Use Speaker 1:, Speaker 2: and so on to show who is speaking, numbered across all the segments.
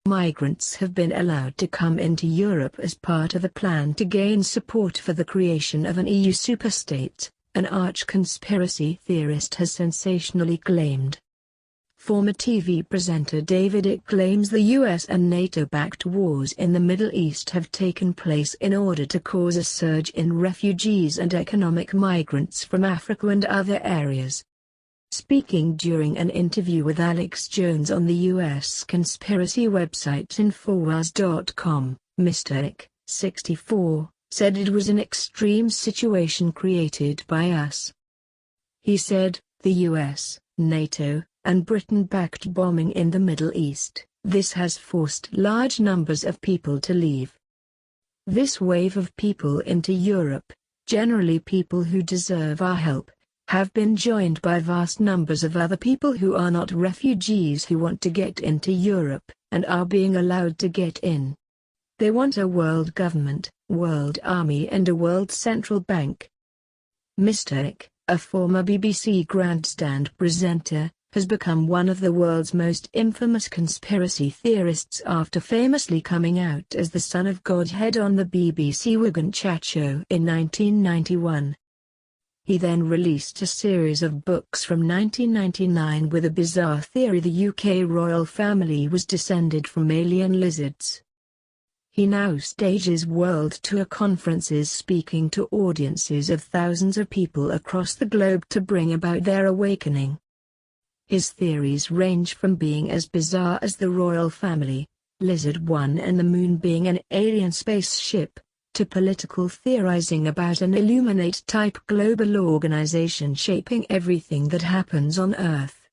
Speaker 1: Migrants have been allowed to come into Europe as part of a plan to gain support for the creation of an EU superstate, an arch-conspiracy theorist has sensationally claimed. Former TV presenter David Icke claims the US and NATO-backed wars in the Middle East have taken place in order to cause a surge in refugees and economic migrants from Africa and other areas. Speaking during an interview with Alex Jones on the U.S. conspiracy website Infowars.com, Mr. Icke, 64, said it was an extreme situation created by us. He said, the U.S., NATO, and Britain-backed bombing in the Middle East, this has forced large numbers of people to leave. This wave of people into Europe, generally people who deserve our help, have been joined by vast numbers of other people who are not refugees who want to get into Europe, and are being allowed to get in. They want a world government, world army and a world central bank. Mr. Icke, a former BBC grandstand presenter, has become one of the world's most infamous conspiracy theorists after famously coming out as the son of Godhead on the BBC Wigan Chat Show in 1991. He then released a series of books from 1999 with a bizarre theory the UK royal family was descended from alien lizards. He now stages world tour conferences speaking to audiences of thousands of people across the globe to bring about their awakening. His theories range from being as bizarre as the royal family, Lizard One and the moon being an alien spaceship, to political theorizing about an Illuminate-type global organization shaping everything that happens on Earth.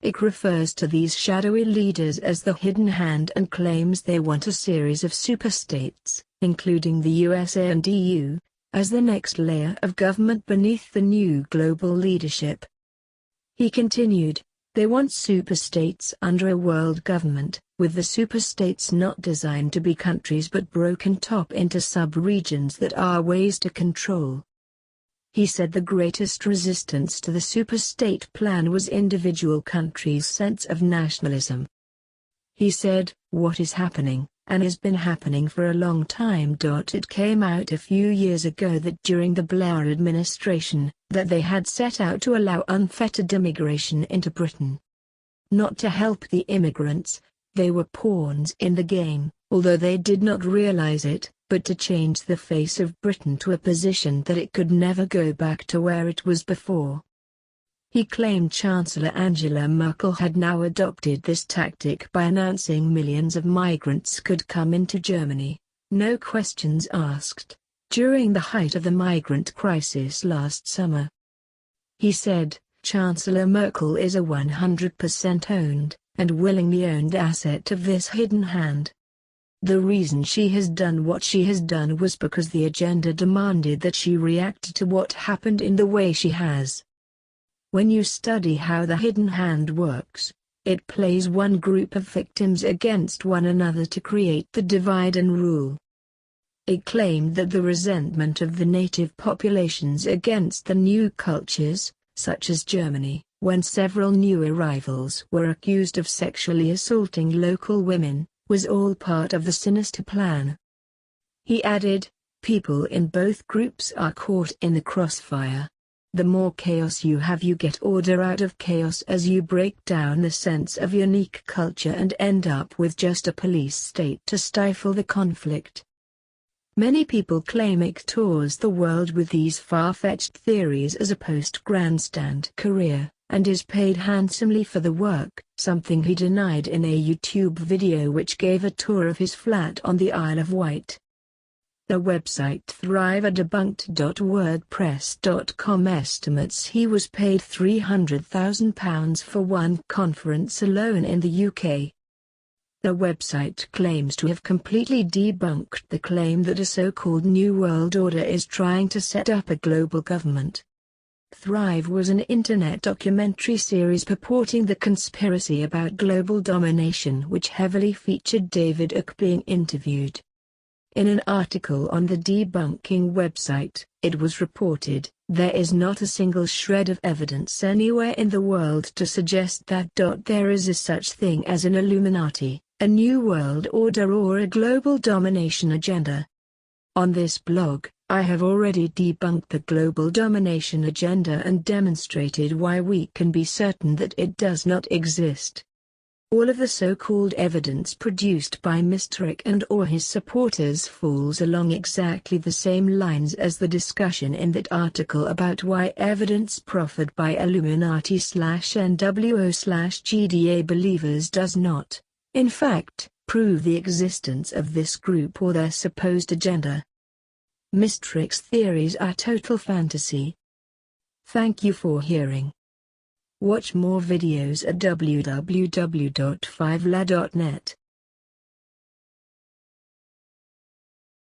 Speaker 1: Icke refers to these shadowy leaders as the hidden hand and claims they want a series of superstates, including the USA and EU, as the next layer of government beneath the new global leadership. He continued, they want superstates under a world government, with the superstates not designed to be countries but broken top into sub-regions that are ways to control. He said the greatest resistance to the superstate plan was individual countries' sense of nationalism. He said, what is happening, and has been happening for a long time. It came out a few years ago that during the Blair administration, that they had set out to allow unfettered immigration into Britain. Not to help the immigrants, they were pawns in the game, although they did not realize it, but to change the face of Britain to a position that it could never go back to where it was before. He claimed Chancellor Angela Merkel had now adopted this tactic by announcing millions of migrants could come into Germany, no questions asked, during the height of the migrant crisis last summer. He said, Chancellor Merkel is a 100% owned, and willingly owned asset of this hidden hand. The reason she has done what she has done was because the agenda demanded that she react to what happened in the way she has. When you study how the hidden hand works, it plays one group of victims against one another to create the divide and rule. It claimed that the resentment of the native populations against the new cultures, such as Germany, when several new arrivals were accused of sexually assaulting local women, was all part of the sinister plan. He added, people in both groups are caught in the crossfire. The more chaos you have, you get order out of chaos as you break down the sense of unique culture and end up with just a police state to stifle the conflict. Many people claim Icke tours the world with these far-fetched theories as a post-grandstand career, and is paid handsomely for the work, something he denied in a YouTube video which gave a tour of his flat on the Isle of Wight. The website thriverdebunked.wordpress.com estimates he was paid £300,000 for one conference alone in the UK. The website claims to have completely debunked the claim that a so-called New World Order is trying to set up a global government. Thrive was an internet documentary series purporting the conspiracy about global domination which heavily featured David Icke being interviewed. In an article on the debunking website, it was reported, there is not a single shred of evidence anywhere in the world to suggest that there is a such thing as an Illuminati, a new world order or a global domination agenda. On this blog, I have already debunked the global domination agenda and demonstrated why we can be certain that it does not exist. All of the so-called evidence produced by Mr. Icke and/or his supporters falls along exactly the same lines as the discussion in that article about why evidence proffered by Illuminati/NWO/GDA believers does not, in fact, prove the existence of this group or their supposed agenda. Mr. Icke's theories are total fantasy. Thank you for hearing. Watch more videos at www.5la.net.